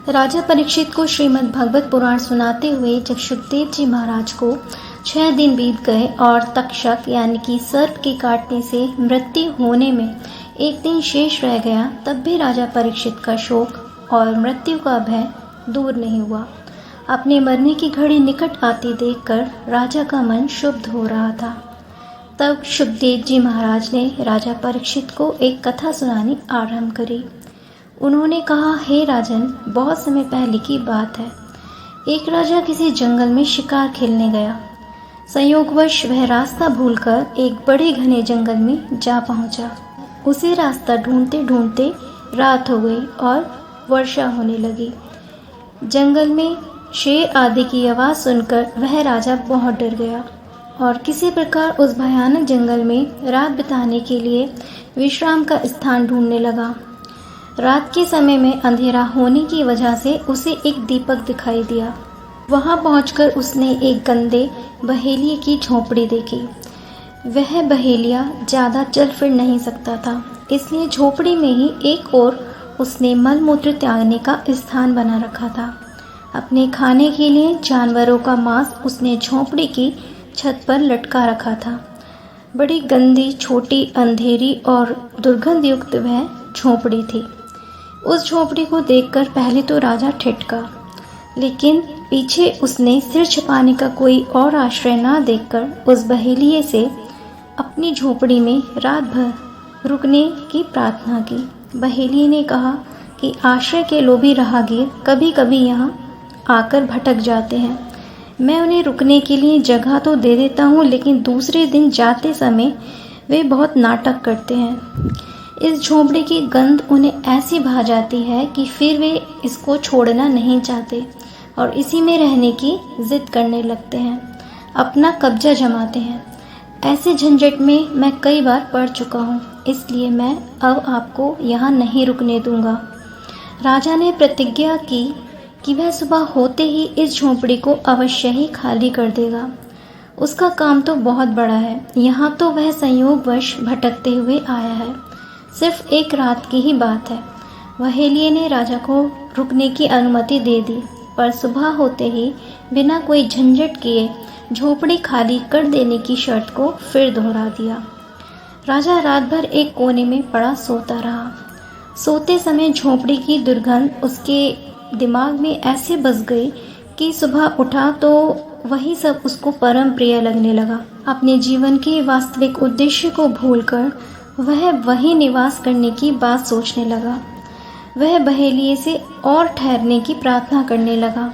राजा परीक्षित को श्रीमद् भागवत पुराण सुनाते हुए जब शुकदेव जी महाराज को 6 दिन बीत गए और तक्षक यानी कि सर्प के काटने से मृत्यु होने में एक दिन शेष रह गया, तब भी राजा परीक्षित का शोक और मृत्यु का भय दूर नहीं हुआ। अपने मरने की घड़ी निकट आती देखकर राजा का मन क्षुब्ध हो रहा था। तब शुकदेव जी महाराज ने राजा परीक्षित को एक कथा सुनानी आरंभ करी। उन्होंने कहा, हे राजन, बहुत समय पहले की बात है। एक राजा किसी जंगल में शिकार खेलने गया। संयोगवश वह रास्ता भूलकर एक बड़े घने जंगल में जा पहुंचा। उसे रास्ता ढूंढते ढूंढते रात हो गई और वर्षा होने लगी। जंगल में शेर आदि की आवाज़ सुनकर वह राजा बहुत डर गया और किसी प्रकार उस भयानक जंगल में रात बिताने के लिए विश्राम का स्थान ढूंढने लगा। रात के समय में अंधेरा होने की वजह से उसे एक दीपक दिखाई दिया। वहां पहुंचकर उसने एक गंदे बहेलिए की झोपड़ी देखी। वह बहेलिया ज़्यादा चल फिर नहीं सकता था, इसलिए झोपड़ी में ही एक ओर उसने मलमूत्र त्यागने का स्थान बना रखा था। अपने खाने के लिए जानवरों का मांस उसने झोपड़ी की छत पर लटका रखा था। बड़ी गंदी, छोटी, अंधेरी और दुर्गंध युक्त वह झोपड़ी थी। उस झोपड़ी को देखकर पहले तो राजा ठिठका, लेकिन पीछे उसने सिर छिपाने का कोई और आश्रय ना देखकर उस बहेलिए से अपनी झोपड़ी में रात भर रुकने की प्रार्थना की। बहेलिए ने कहा कि आश्रय के लोभी राहगीर कभी कभी यहाँ आकर भटक जाते हैं। मैं उन्हें रुकने के लिए जगह तो दे देता हूँ, लेकिन दूसरे दिन जाते समय वे बहुत नाटक करते हैं। इस झोंपड़ी की गंध उन्हें ऐसी भा जाती है कि फिर वे इसको छोड़ना नहीं चाहते और इसी में रहने की जिद करने लगते हैं, अपना कब्जा जमाते हैं। ऐसे झंझट में मैं कई बार पड़ चुका हूँ, इसलिए मैं अब आपको यहाँ नहीं रुकने दूंगा। राजा ने प्रतिज्ञा की कि वह सुबह होते ही इस झोंपड़ी को अवश्य ही खाली कर देगा। उसका काम तो बहुत बड़ा है, यहाँ तो वह संयोगवश भटकते हुए आया है। सिर्फ एक रात की ही बात है। बहेलिए ने राजा को रुकने की अनुमति दे दी, पर सुबह होते ही बिना कोई झंझट किए झोपड़ी खाली कर देने की शर्त को फिर दोहरा दिया। राजा रात भर एक कोने में पड़ा सोता रहा। सोते समय झोपड़ी की दुर्गंध उसके दिमाग में ऐसे बस गई कि सुबह उठा तो वही सब उसको परम प्रिय लगने लगा। अपने जीवन के वास्तविक उद्देश्य को भूलकर वह वहीं निवास करने की बात सोचने लगा। वह बहेलिए से और ठहरने की प्रार्थना करने लगा।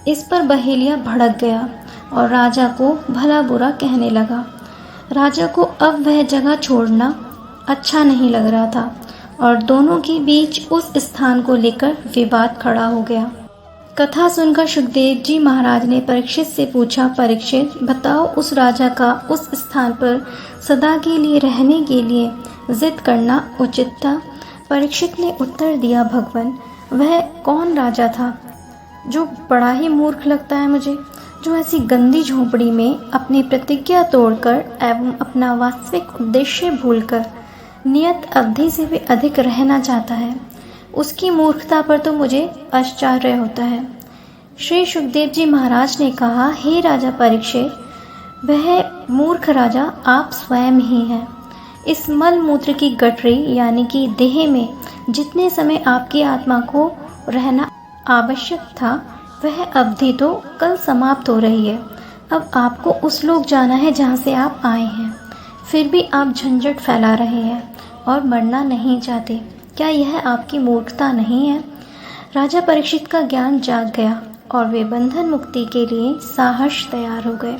इस पर बहेलिया भड़क गया और राजा को भला बुरा कहने लगा। राजा को अब वह जगह छोड़ना अच्छा नहीं लग रहा था और दोनों के बीच उस स्थान को लेकर विवाद खड़ा हो गया। कथा सुनकर शुकदेव जी महाराज ने परीक्षित से पूछा, परीक्षित, बताओ, उस राजा का उस स्थान पर सदा के लिए रहने के लिए जिद करना उचित था? परीक्षित ने उत्तर दिया, भगवान, वह कौन राजा था जो बड़ा ही मूर्ख लगता है मुझे, जो ऐसी गंदी झोपड़ी में अपनी प्रतिज्ञा तोड़कर एवं अपना वास्तविक उद्देश्य भूलकर नियत अवधि से भी अधिक रहना चाहता है। उसकी मूर्खता पर तो मुझे आश्चर्य होता है। श्री शुकदेव जी महाराज ने कहा, हे राजा परीक्षित, वह मूर्ख राजा आप स्वयं ही हैं। इस मल मूत्र की गठरी यानी कि देह में जितने समय आपकी आत्मा को रहना आवश्यक था, वह अवधि तो कल समाप्त हो रही है। अब आपको उस लोक जाना है जहाँ से आप आए हैं, फिर भी आप झंझट फैला रहे हैं और मरना नहीं चाहते। क्या यह आपकी मूर्खता नहीं है? राजा परीक्षित का ज्ञान जाग गया और वे बंधन मुक्ति के लिए साहस तैयार हो गए।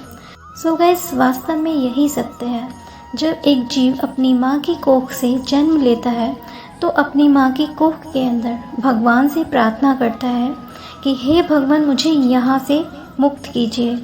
सो गाइस, वास्तव में यही सत्य है। जब एक जीव अपनी माँ की कोख से जन्म लेता है तो अपनी माँ की कोख के अंदर भगवान से प्रार्थना करता है कि हे भगवान, मुझे यहाँ से मुक्त कीजिए,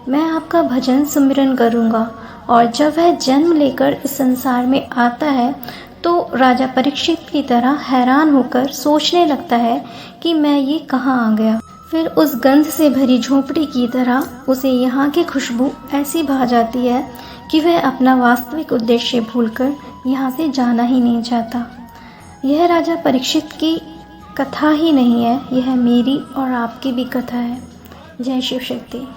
मैं आपका भजन सुमिरन करूँगा। और जब वह जन्म लेकर इस संसार में आता है तो राजा परीक्षित की तरह हैरान होकर सोचने लगता है कि मैं ये कहाँ आ गया। फिर उस गंध से भरी झोपड़ी की तरह उसे यहाँ की खुशबू ऐसी भा जाती है कि वह अपना वास्तविक उद्देश्य भूलकर यहाँ से जाना ही नहीं चाहता। यह राजा परीक्षित की कथा ही नहीं है, यह मेरी और आपकी भी कथा है। जय शिव शक्ति।